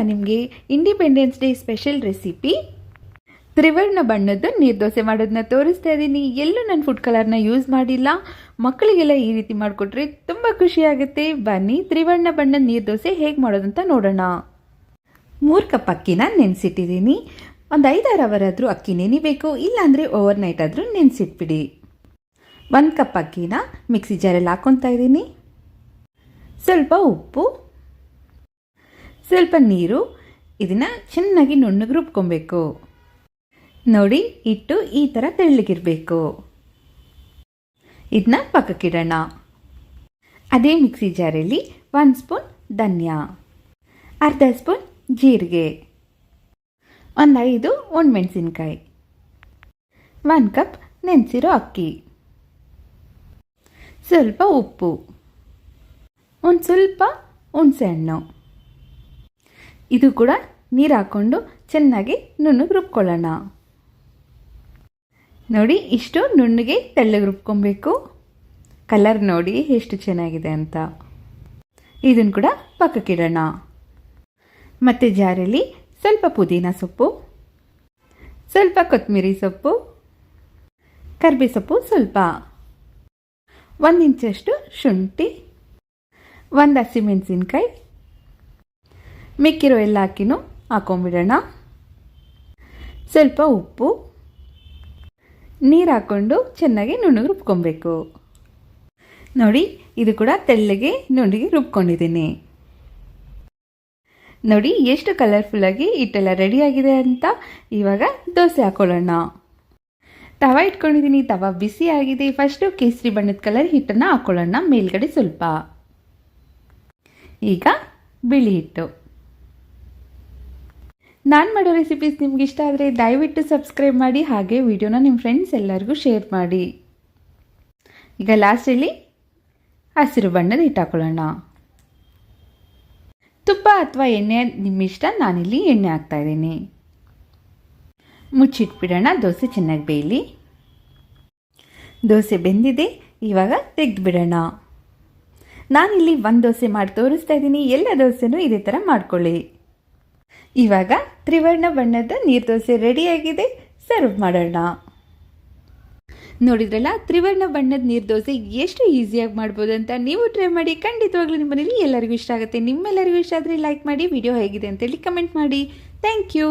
ನಾನು ನಿಮಗೆ independence day special recipe ತ್ರಿವರ್ಣ ಬಣ್ಣದ ನೀರು ದೋಸೆ ಮಾಡೋದನ್ನ ತೋರಿಸ್ತಾ ಇದ್ದೀನಿ. ಎಲ್ಲೂ ನಾನು ಫುಡ್ ಕಲರ್ನ ಯೂಸ್ ಮಾಡಿಲ್ಲ. ಮಕ್ಕಳಿಗೆಲ್ಲ ಈ ರೀತಿ ಮಾಡಿಕೊಟ್ರೆ ತುಂಬ ಖುಷಿಯಾಗುತ್ತೆ. ಬನ್ನಿ ತ್ರಿವರ್ಣ ಬಣ್ಣದ ನೀರು ದೋಸೆ ಹೇಗೆ ಮಾಡೋದಂತ ನೋಡೋಣ. 3 ಕಪ್ ಅಕ್ಕಿನ ನೆನೆಸಿಟ್ಟಿದ್ದೀನಿ. ಒಂದು 5-6 ಅವರ್ ಆದರೂ ಅಕ್ಕಿ ನೆನಿಬೇಕು, ಇಲ್ಲಾಂದರೆ ಓವರ್ನೈಟ್ ಆದರೂ ನೆನೆಸಿಟ್ಬಿಡಿ. 1 ಕಪ್ ಅಕ್ಕಿನ ಮಿಕ್ಸಿ ಜಾರಲ್ಲಿ ಹಾಕ್ಕೊತಾ ಇದ್ದೀನಿ. ಸ್ವಲ್ಪ ಉಪ್ಪು, ಸ್ವಲ್ಪ ನೀರು, ಇದನ್ನು ಚೆನ್ನಾಗಿ ನುಣ್ಣಗೆ ರುಬ್ಕೊಬೇಕು. ನೋಡಿ, ಹಿಟ್ಟು ಈ ಥರ ತೆಳ್ಳಗಿರಬೇಕು. ಇದನ್ನ ಪಕ್ಕಕ್ಕಿಡೋಣ. ಅದೇ ಮಿಕ್ಸಿ ಜಾರಲ್ಲಿ 1 ಸ್ಪೂನ್ ಧನಿಯಾ, ಅರ್ಧ ಸ್ಪೂನ್ ಜೀರಿಗೆ, 5 ಒಣಮೆಣಸಿನ್ಕಾಯಿ, 1 ಕಪ್ ನೆನೆಸಿರೋ ಅಕ್ಕಿ, ಸ್ವಲ್ಪ ಉಪ್ಪು, ಒಂದು ಸ್ವಲ್ಪ ಹುಣಸೆಹಣ್ಣು. ಇದು ಕೂಡ ನೀರು ಹಾಕ್ಕೊಂಡು ಚೆನ್ನಾಗಿ ನುಣ್ಣಗೆ ರುಬ್ಕೊಳ್ಳೋಣ. ನೋಡಿ, ಇಷ್ಟು ನುಣ್ಣಗೆ ತೆಳ್ಳಗೆ ರುಬ್ಕೊಬೇಕು. ಕಲರ್ ನೋಡಿ ಎಷ್ಟು ಚೆನ್ನಾಗಿದೆ ಅಂತ. ಇದನ್ನು ಕೂಡ ಪಕ್ಕಕ್ಕಿಡೋಣ. ಮತ್ತು ಜಾರಲ್ಲಿ ಸ್ವಲ್ಪ ಪುದೀನ ಸೊಪ್ಪು, ಸ್ವಲ್ಪ ಕೊತ್ತಂಬರಿ ಸೊಪ್ಪು, ಕರಿಬೇವು ಸೊಪ್ಪು ಸ್ವಲ್ಪ, 1 ಇಂಚಷ್ಟು ಶುಂಠಿ, 1 ಹಸಿಮೆಣಸಿನ್ಕಾಯಿ, ಮಿಕ್ಕಿರೋ ಎಲ್ಲ ಹಾಕಿನೂ ಹಾಕೊಂಡ್ಬಿಡೋಣ. ಸ್ವಲ್ಪ ಉಪ್ಪು, ನೀರು ಹಾಕ್ಕೊಂಡು ಚೆನ್ನಾಗಿ ನುಣ್ಣಗೆ ರುಬ್ಕೊಬೇಕು. ನೋಡಿ, ಇದು ಕೂಡ ತೆಳ್ಳಗೆ ನುಣ್ಣಗೆ ರುಬ್ಕೊಂಡಿದ್ದೀನಿ. ನೋಡಿ ಎಷ್ಟು ಕಲರ್ಫುಲ್ಲಾಗಿ ಹಿಟ್ಟೆಲ್ಲ ರೆಡಿಯಾಗಿದೆ ಅಂತ. ಇವಾಗ ದೋಸೆ ಹಾಕೊಳ್ಳೋಣ. ತವ ಇಟ್ಕೊಂಡಿದ್ದೀನಿ. ತವ ಬಿಸಿ ಆಗಿದೆ. ಫಸ್ಟು ಕೇಸರಿ ಬಣ್ಣದ ಕಲರ್ ಹಿಟ್ಟನ್ನು ಹಾಕೊಳ್ಳೋಣ. ಮೇಲ್ಗಡೆ ಸ್ವಲ್ಪ, ಈಗ ಬಿಳಿ ಹಿಟ್ಟು. ನಾನು ಮಾಡೋ ರೆಸಿಪೀಸ್ ನಿಮ್ಗೆ ಇಷ್ಟ ಆದರೆ ದಯವಿಟ್ಟು ಸಬ್ಸ್ಕ್ರೈಬ್ ಮಾಡಿ, ಹಾಗೆ ವಿಡಿಯೋನ ನಿಮ್ಮ ಫ್ರೆಂಡ್ಸ್ ಎಲ್ಲರಿಗೂ ಶೇರ್ ಮಾಡಿ. ಈಗ ಲಾಸ್ಟಲ್ಲಿ ಹಸಿರು ಬಣ್ಣದ ಹಿಟ್ಟು ಹಾಕೊಳ್ಳೋಣ. ತುಪ್ಪ ಅಥವಾ ಎಣ್ಣೆ ನಿಮ್ಮ ಇಷ್ಟ. ನಾನಿಲ್ಲಿ ಎಣ್ಣೆ ಹಾಕ್ತಾಯಿದ್ದೀನಿ. ಮುಚ್ಚಿಟ್ಬಿಡೋಣ. ದೋಸೆ ಚೆನ್ನಾಗಿ ಬೇಯಲಿ. ದೋಸೆ ಬೆಂದಿದೆ. ಇವಾಗ ತೆಗೆದುಬಿಡೋಣ. ನಾನಿಲ್ಲಿ 1 ದೋಸೆ ಮಾಡಿ ತೋರಿಸ್ತಾ ಇದ್ದೀನಿ. ಎಲ್ಲ ದೋಸೆನೂ ಇದೇ ಥರ ಮಾಡ್ಕೊಳ್ಳಿ. ಇವಾಗ ತ್ರಿವರ್ಣ ಬಣ್ಣದ ನೀರು ದೋಸೆ ರೆಡಿಯಾಗಿದೆ. ಸರ್ವ್ ಮಾಡೋಣ. ನೋಡಿದ್ರಲ್ಲ, ತ್ರಿವರ್ಣ ಬಣ್ಣದ ನೀರು ದೋಸೆ ಎಷ್ಟು ಈಸಿಯಾಗಿ ಮಾಡ್ಬೋದು ಅಂತ. ನೀವು ಟ್ರೈ ಮಾಡಿ. ಖಂಡಿತವಾಗ್ಲೂ ನಿಮ್ಮ ಮನೇಲಿ ಎಲ್ಲರಿಗೂ ಇಷ್ಟ ಆಗುತ್ತೆ. ನಿಮ್ಮೆಲ್ಲರಿಗೂ ಇಷ್ಟ ಆದರೆ ಲೈಕ್ ಮಾಡಿ. ವಿಡಿಯೋ ಹೇಗಿದೆ ಅಂತೇಳಿ ಕಮೆಂಟ್ ಮಾಡಿ. Thank you.